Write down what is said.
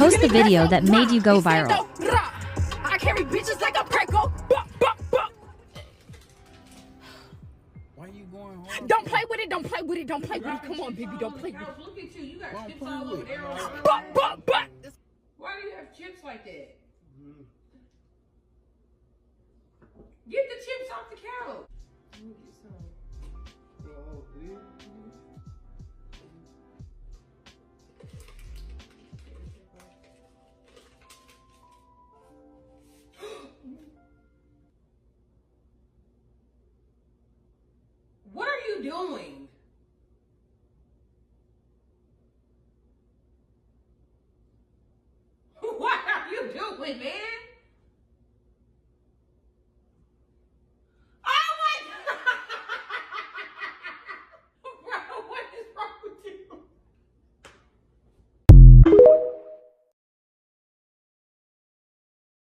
Post the video that made you go viral. I carry bitches like a Preco. Why you going hard? Don't play with it. Don't play with it. Don't play with it. Come on, baby. Don't play with it. Look at you. You got chips all over there. Why do you have chips like that? Get the chips off the couch. Let me get some. What are you doing? What are you doing, man?